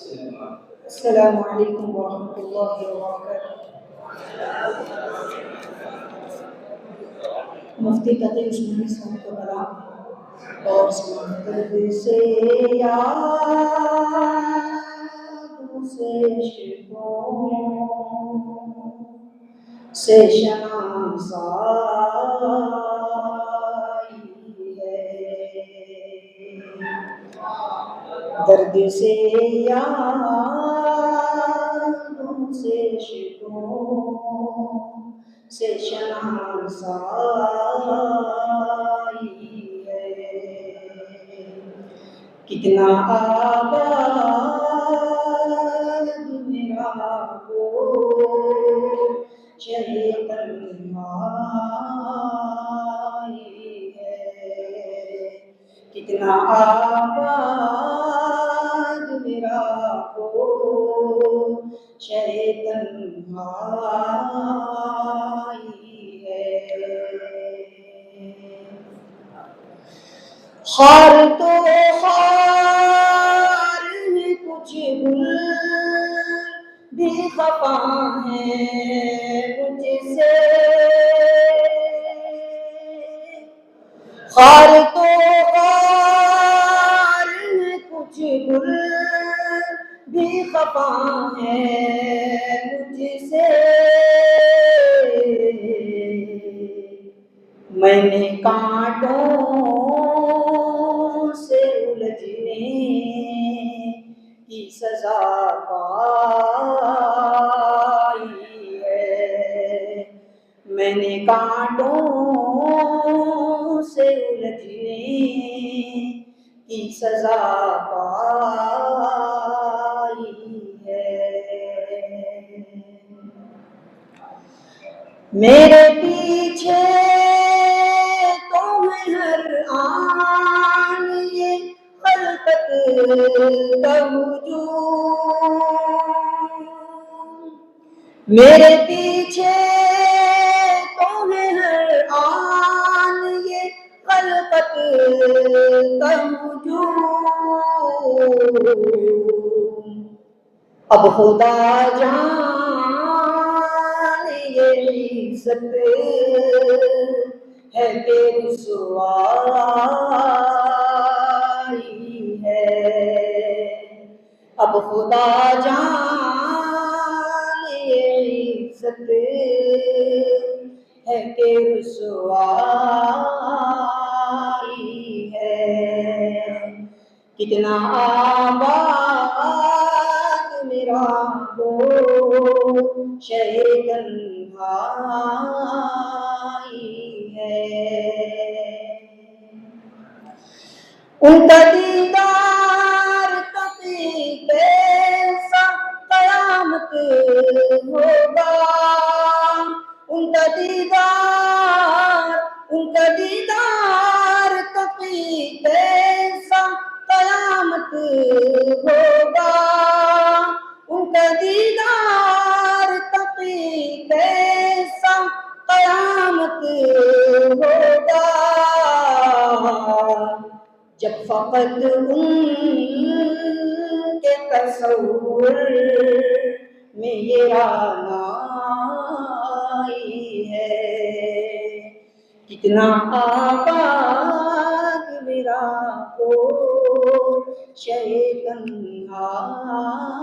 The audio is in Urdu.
السلام علیکم ورحمۃ اللہ وبرکاتہ۔ مفتی تقی عثمانی صاحب کا کلام اور درد سے یاد سے عشقوں سے شناسائی ہے، درد سے یادوں سے عشقوں سے شناسائی ہے، کتنا آباد میرا کوچہ تنہائی ہے، کتنا آباد میرا کوچہ تنہائی ہے، خار تو خار ہے، کچھ گل بھی خفا ہیں مجھ سے، خار تو خار ہے، کچھ گل بھی خفا ہیں مجھ سے، میں نے کانٹوں سے الجھنے کی سزا پائی ہے، میں نے کانٹوں سے الجھنے کی سزا پائی ہے، میرے پیچھے تو ہے ہر آن یہ خلقت کا ہجوم، میرے پیچھے تو ہے ہر آن یہ خلقت کا ہجوم، اب خدا جانے یہ عزت ہے کہ رسوائی ہے، اب خدا جانے یہ عزت ہے کہ رسوائی ہے، کتنا آباد میرا کوچہ تنہائی ہے، ان کا دیدار کبھی کیسا قیامت ہوگا، ان کا دیدار کبھی کیسا قیامت ہوگا، ان کا دیدار کبھی کیسا قیامت ہوگا، جب فقط ان کے تصور میں یہ رانائی ہے، کتنا آباد میرا کوچہ تنہائی